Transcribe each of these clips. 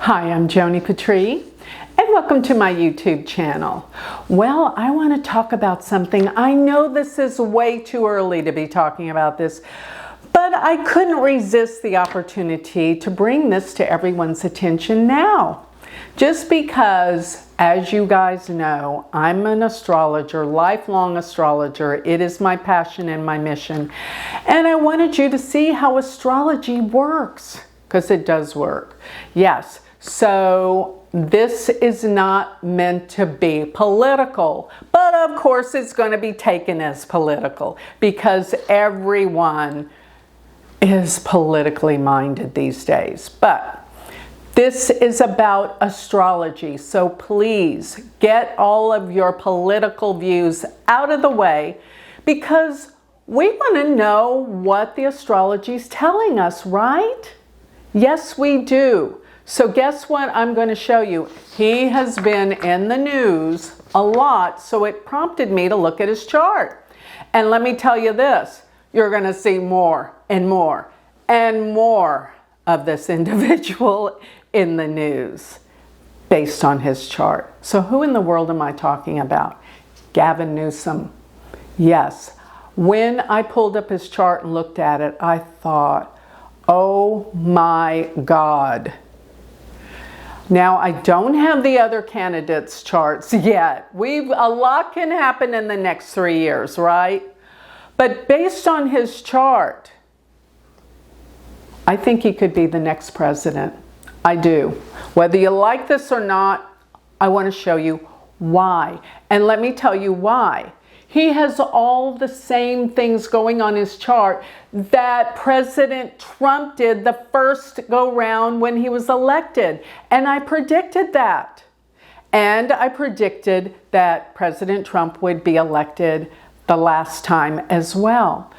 Hi, I'm Joni Patry, and welcome to my YouTube channel. Well, I want to talk about something. I know this is way too early to be talking about this, but I couldn't resist the opportunity to bring this to everyone's attention now. Just because, as you guys know, I'm an astrologer, lifelong astrologer. It is my passion and my mission. And I wanted you to see how astrology works, because it does work. Yes. So this is not meant to be political, but of course it's going to be taken as political because everyone is politically minded these days. But this is about astrology, so please get all of your political views out of the way because we want to know what the astrology is telling us, right? Yes, we do. So guess what I'm going to show you? He has been in the news a lot, so it prompted me to look at his chart. And let me tell you this, you're going to see more and more and more of this individual in the news based on his chart. So who in the world am I talking about? Gavin Newsom. Yes. When I pulled up his chart and looked at it, I thought, oh my God. Now, I don't have the other candidates' charts yet. A lot can happen in the next 3 years, right? But based on his chart, I think he could be the next president. I do. Whether you like this or not, I want to show you why. And let me tell you why. He has all the same things going on his chart that President Trump did the first go round when he was elected. And I predicted that. And I predicted that President Trump would be elected the last time as well.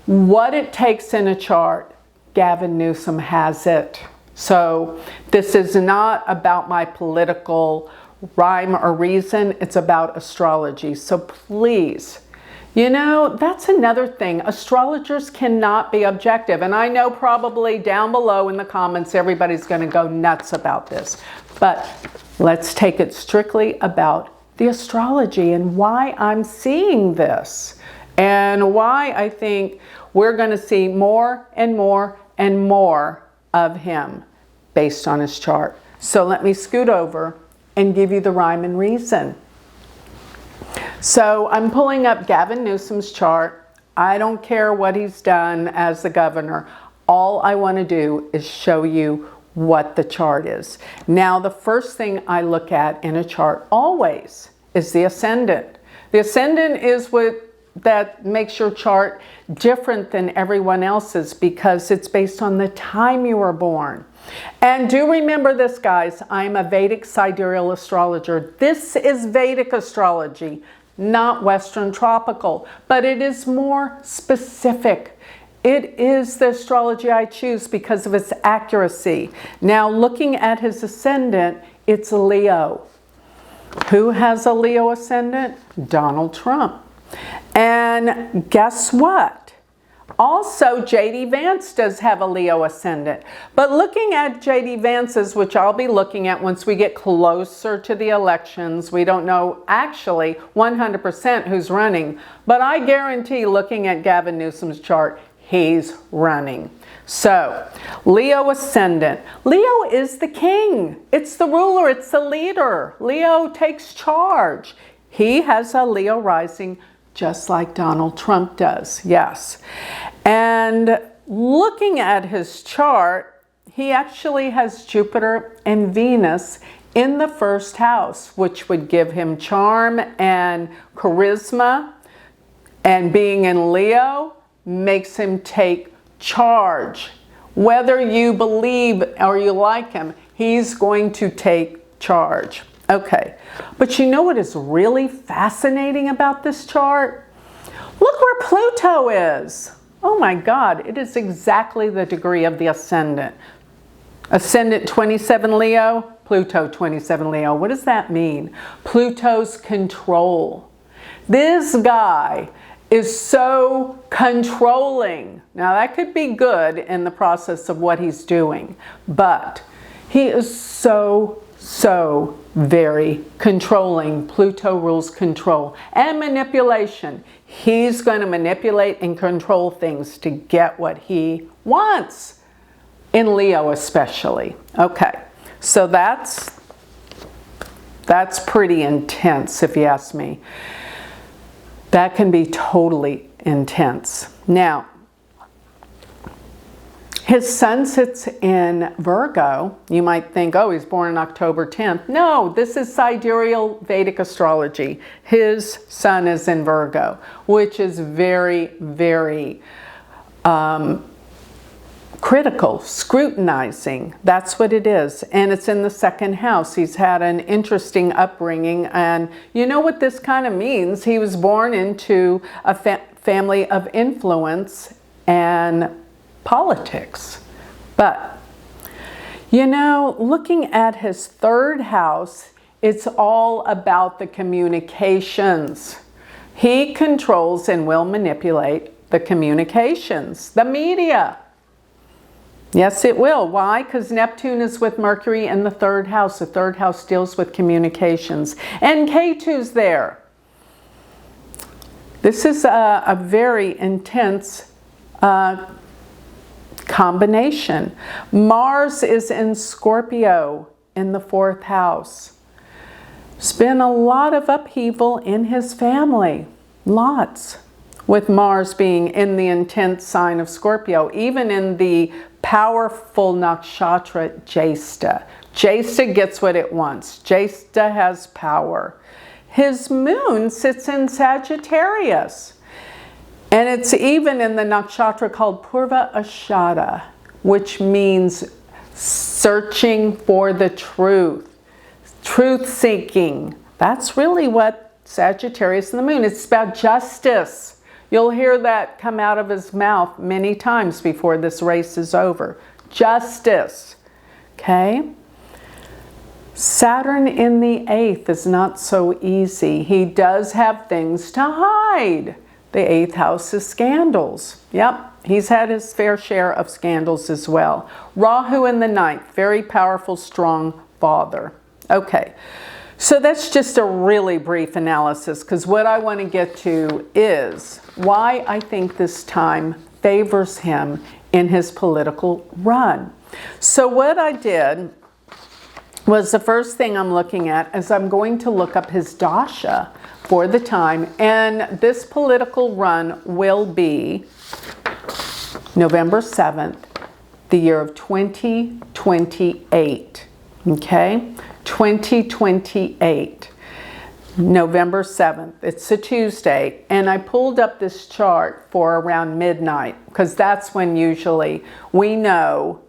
What it takes in a chart, Gavin Newsom has it. So this is not about my political rhyme or reason, it's about astrology. So please, you know, that's another thing. Astrologers cannot be objective. And I know probably down below in the comments, everybody's going to go nuts about this. But let's take it strictly about the astrology and why I'm seeing this and why I think we're going to see more and more and more of him based on his chart. So let me scoot over and give you the rhyme and reason. So I'm pulling up Gavin Newsom's chart. I don't care what he's done as the governor. All I want to do is show you what the chart is. Now, the first thing I look at in a chart always is the ascendant. The ascendant is what that makes your chart different than everyone else's because it's based on the time you were born. And do remember this, guys, I'm a Vedic sidereal astrologer. This is Vedic astrology, not Western tropical, but it is more specific. It is the astrology I choose because of its accuracy. Now, looking at his ascendant, it's Leo. Who has a Leo ascendant? Donald Trump. And guess what? Also, J.D. Vance does have a Leo ascendant. But looking at J.D. Vance's, which I'll be looking at once we get closer to the elections, we don't know actually 100% who's running. But I guarantee looking at Gavin Newsom's chart, he's running. So, Leo ascendant. Leo is the king. It's the ruler. It's the leader. Leo takes charge. He has a Leo rising just like Donald Trump does, yes. And looking at his chart, he actually has Jupiter and Venus in the first house, which would give him charm and charisma. And being in Leo makes him take charge. Whether you believe or you like him, he's going to take charge. Okay, but you know what is really fascinating about this chart? Look where Pluto is. Oh my God, it is exactly the degree of the ascendant. Ascendant 27 Leo, Pluto 27 Leo. What does that mean? Pluto's control. This guy is so controlling. Now that could be good in the process of what he's doing, but He is so very controlling. Pluto rules control and manipulation. He's going to manipulate and control things to get what he wants. In Leo especially. Okay, so that's pretty intense if you ask me. That can be totally intense. Now, his sun sits in Virgo. You might think, oh, he's born on October 10th. No, this is sidereal Vedic astrology. His sun is in Virgo, which is very critical, scrutinizing. That's what it is. And it's in the second house. He's had an interesting upbringing. And you know what this kind of means? He was born into a family of influence and politics. But, you know, looking at his third house, it's all about the communications. He controls and will manipulate the communications, the media. Yes, it will. Why? Because Neptune is with Mercury in the third house. The third house deals with communications. And Ketu's there. This is a very intense combination. Mars is in Scorpio in the fourth house. There's been a lot of upheaval in his family. Lots. With Mars being in the intense sign of Scorpio, even in the powerful nakshatra Jyeshta. Jyeshta gets what it wants. Jyeshta has power. His moon sits in Sagittarius. And it's even in the nakshatra called Purva Ashada, which means searching for the truth. Truth seeking. That's really what Sagittarius and the moon. It's about justice. You'll hear that come out of his mouth many times before this race is over. Justice. Okay? Saturn in the 8th is not so easy. He does have things to hide. The 8th house is scandals. Yep, he's had his fair share of scandals as well. Rahu in the 9th, very powerful, strong father. Okay. So that's just a really brief analysis, because what I want to get to is why I think this time favors him in his political run. So what I did was, the first thing I'm looking at is I'm going to look up his dasha for the time, and this political run will be November 7th, the year of 2028. Okay? 2028, November 7th. It's a Tuesday, and I pulled up this chart for around midnight, because that's when usually we know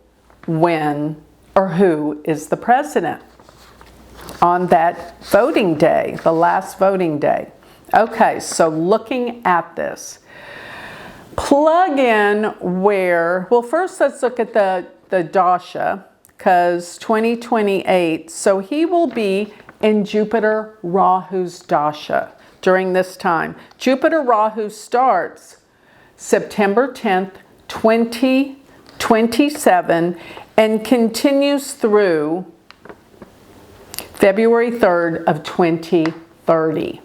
when or who is the president on that voting day, the last voting day. Okay, so looking at this, plug in where, well, first let's look at the dasha, because 2028, so he will be in Jupiter Rahu's dasha during this time. Jupiter Rahu starts September 10th, 2027 and continues through February 3rd of 2030.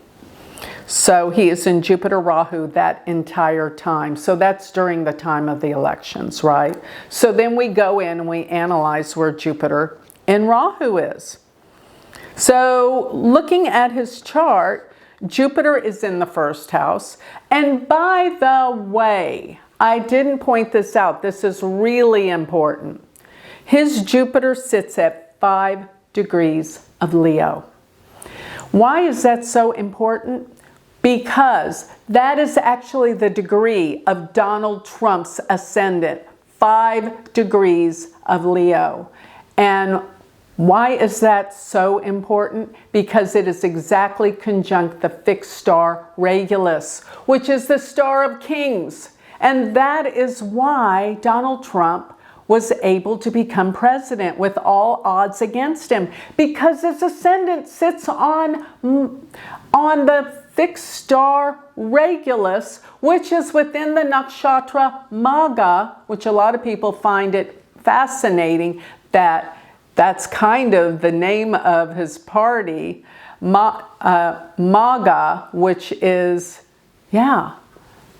So he is in Jupiter Rahu that entire time. So that's during the time of the elections, right? So then we go in and we analyze where Jupiter in Rahu is. So looking at his chart, Jupiter is in the first house. And by the way, I didn't point this out. This is really important. His Jupiter sits at 5 degrees of Leo. Why is that so important? Because that is actually the degree of Donald Trump's ascendant, 5 degrees of Leo. And why is that so important? Because it is exactly conjunct the fixed star Regulus, which is the star of kings. And that is why Donald Trump was able to become president with all odds against him, because his ascendant sits on the fixed star Regulus, which is within the nakshatra Magha, which a lot of people find it fascinating that That's kind of the name of his party, MAGA, which is, yeah,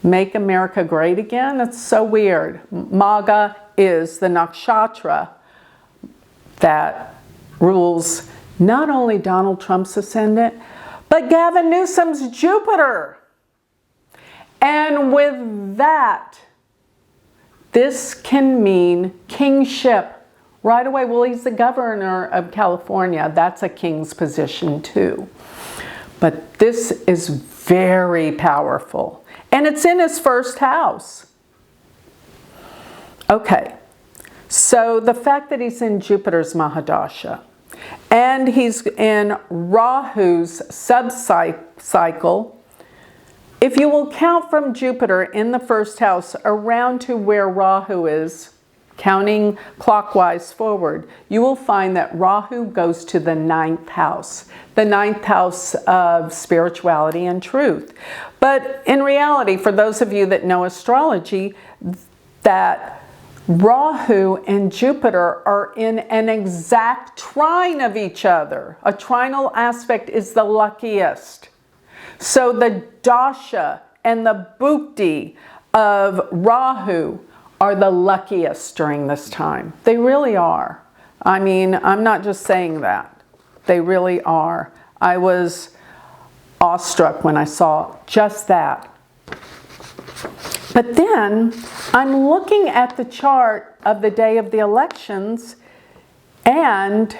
Make America Great Again. It's so weird. MAGA is the nakshatra that rules not only Donald Trump's ascendant, but Gavin Newsom's Jupiter. And with that, this can mean kingship right away. Well, he's the governor of California. That's a king's position too. But this is very powerful. And it's in his first house. Okay, so the fact that he's in Jupiter's Mahadasha and he's in Rahu's sub-cycle, if you will count from Jupiter in the first house around to where Rahu is, counting clockwise forward, you will find that Rahu goes to the 9th house. The 9th house of spirituality and truth. But in reality, for those of you that know astrology, that Rahu and Jupiter are in an exact trine of each other. A trinal aspect is the luckiest. So the dasha and the bhukti of Rahu are the luckiest during this time. They really are. I mean, I'm not just saying that. They really are. I was awestruck when I saw just that. But then I'm looking at the chart of the day of the elections, and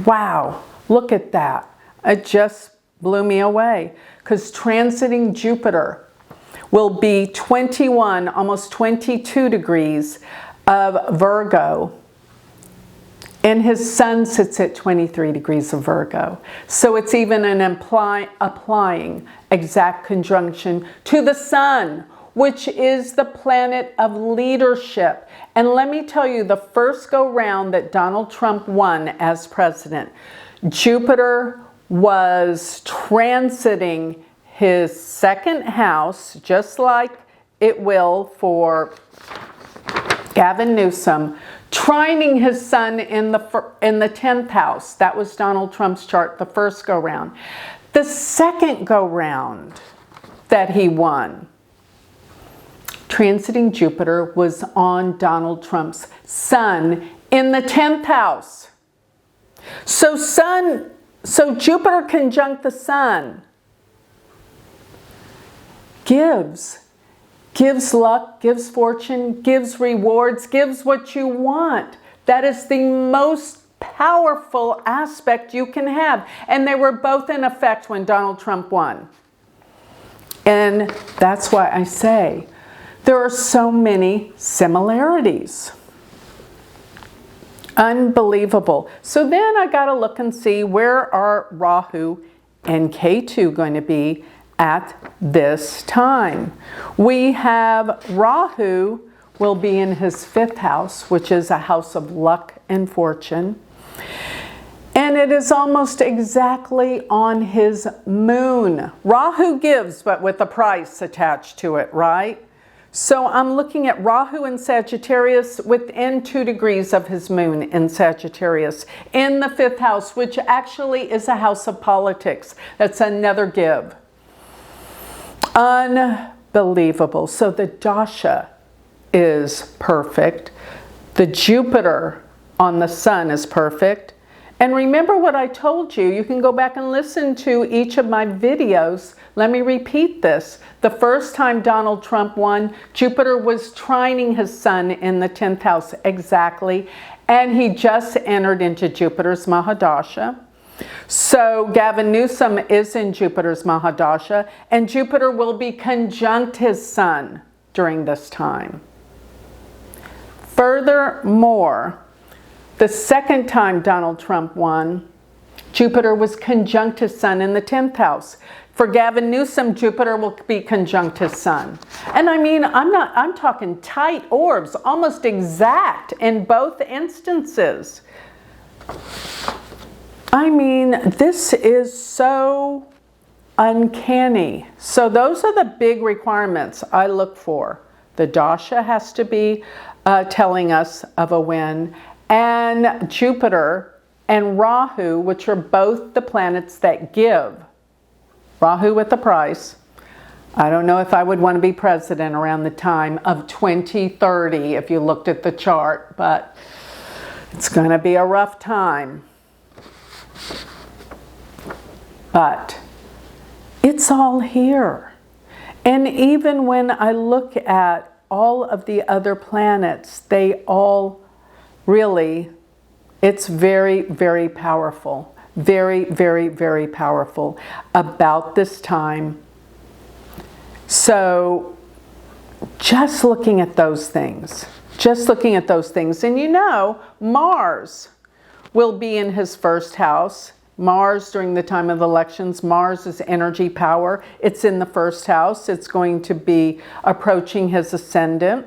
wow, look at that. It just blew me away, because transiting Jupiter will be 21, almost 22 degrees of Virgo. And his sun sits at 23 degrees of Virgo. So it's even an applying exact conjunction to the sun, which is the planet of leadership. And let me tell you, the first go round that Donald Trump won as president, Jupiter was transiting his second house, just like it will for Gavin Newsom, trining his sun in the 10th house. That was Donald Trump's chart, the first go round. The second go round that he won, transiting Jupiter, was on Donald Trump's sun in the 10th house. So Jupiter conjunct the sun gives luck, gives fortune, gives rewards, gives what you want. That is the most powerful aspect you can have. And they were both in effect when Donald Trump won. And that's why I say there are so many similarities. Unbelievable. So then I got to look and see, where are Rahu and Ketu going to be at this time? We have Rahu will be in his 5th house, which is a house of luck and fortune. And it is almost exactly on his moon. Rahu gives, but with a price attached to it, right? So I'm looking at Rahu in Sagittarius within 2 degrees of his moon in Sagittarius in the 5th house, which actually is a house of politics. That's another give. Unbelievable. So the dasha is perfect. The Jupiter on the sun is perfect. And remember what I told you. You can go back and listen to each of my videos. Let me repeat this. The first time Donald Trump won, Jupiter was trining his sun in the 10th house exactly. And he just entered into Jupiter's Mahadasha. So Gavin Newsom is in Jupiter's Mahadasha, and Jupiter will be conjunct his sun during this time. Furthermore, the second time Donald Trump won, Jupiter was conjunct his sun in the 10th house. For Gavin Newsom, Jupiter will be conjunct his sun. And I mean, I'm talking tight orbs, almost exact in both instances. I mean, this is so uncanny. So those are the big requirements I look for The dasha has to be telling us of a win. And Jupiter and Rahu, which are both the planets that give. Rahu with the price. I don't know if I would want to be president around the time of 2030 if you looked at the chart, but it's going to be a rough time. But it's all here. And even when I look at all of the other planets, they all really, it's very, very powerful. Very, very, very powerful about this time. So just looking at those things, and you know, Mars will be in his first house. Mars during the time of elections, Mars is energy power. It's in the first house. It's going to be approaching his ascendant.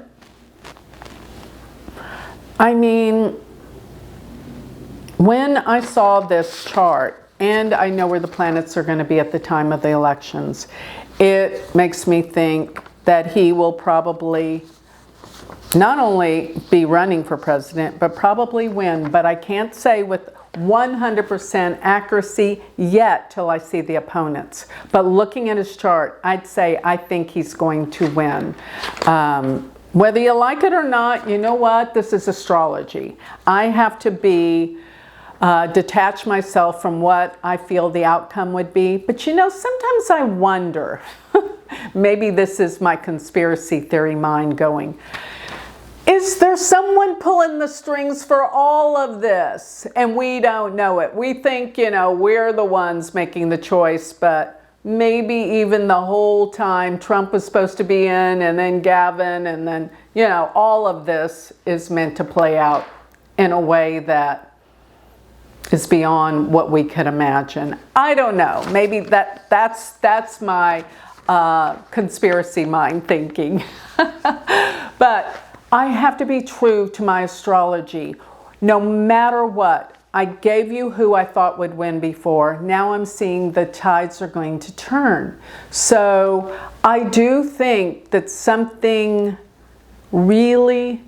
I mean, when I saw this chart, and I know where the planets are going to be at the time of the elections, it makes me think that he will probably not only be running for president, but probably win. But I can't say with 100% accuracy yet till I see the opponents. But looking at his chart, I'd say I think he's going to win. Whether you like it or not, you know what? This is astrology. I have to be detach myself from what I feel the outcome would be. But you know, sometimes I wonder, maybe this is my conspiracy theory mind going, is there someone pulling the strings for all of this? And we don't know it. We think, you know, we're the ones making the choice, but maybe even the whole time Trump was supposed to be in, and then Gavin, and then, you know, all of this is meant to play out in a way that is beyond what we could imagine. I don't know. Maybe that's my conspiracy mind thinking. But I have to be true to my astrology. No matter what, I gave you who I thought would win before. Now I'm seeing the tides are going to turn. So I do think that something really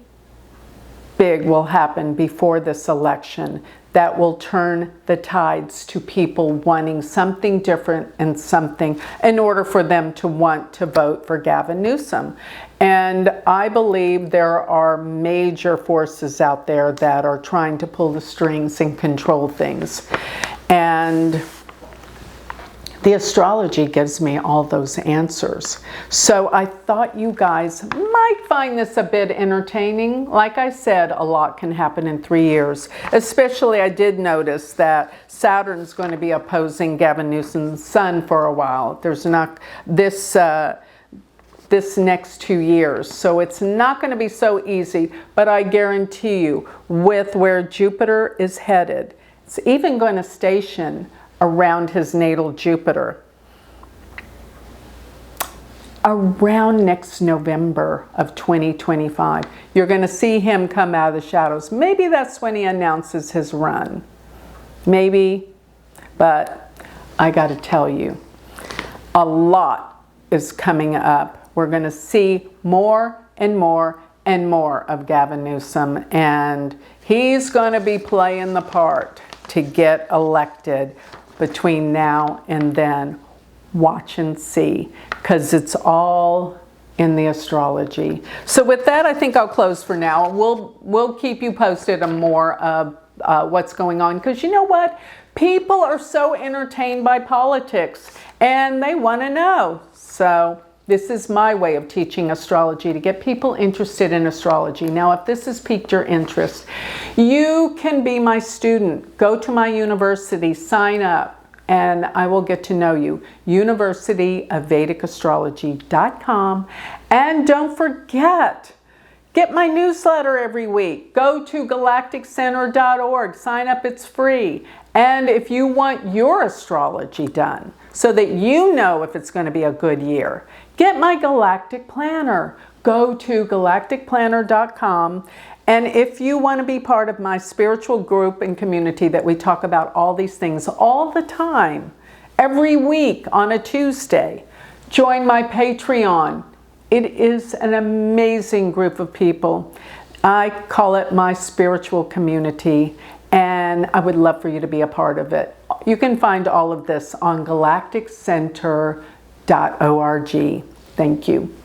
big will happen before this election that will turn the tides to people wanting something different and something in order for them to want to vote for Gavin Newsom. And I believe there are major forces out there that are trying to pull the strings and control things. And the astrology gives me all those answers. So I thought you guys might find this a bit entertaining. Like I said, a lot can happen in 3 years. Especially I did notice that Saturn's going to be opposing Gavin Newsom's sun for a while. There's not this next 2 years. So it's not going to be so easy, but I guarantee you with where Jupiter is headed, it's even going to station around his natal Jupiter around next November of 2025. You're going to see him come out of the shadows. Maybe that's when he announces his run. Maybe, but I got to tell you, a lot is coming up. We're going to see more and more and more of Gavin Newsom, and he's going to be playing the part to get elected between now and then. Watch and see, because it's all in the astrology. So with that, I think I'll close for now. We'll keep you posted on more of what's going on, because you know what? People are so entertained by politics and they want to know. So this is my way of teaching astrology, to get people interested in astrology. Now, if this has piqued your interest, you can be my student. Go to my university, sign up, and I will get to know you. universityofvedicastrology.com. And don't forget, get my newsletter every week. Go to galacticcenter.org. Sign up, it's free. And if you want your astrology done so that you know if it's going to be a good year, get my Galactic Planner. Go to galacticcenter.com. And if you want to be part of my spiritual group and community that we talk about all these things all the time, every week on a Tuesday, join my Patreon. It is an amazing group of people. I call it my spiritual community, and I would love for you to be a part of it. You can find all of this on galacticcenter.org. Thank you.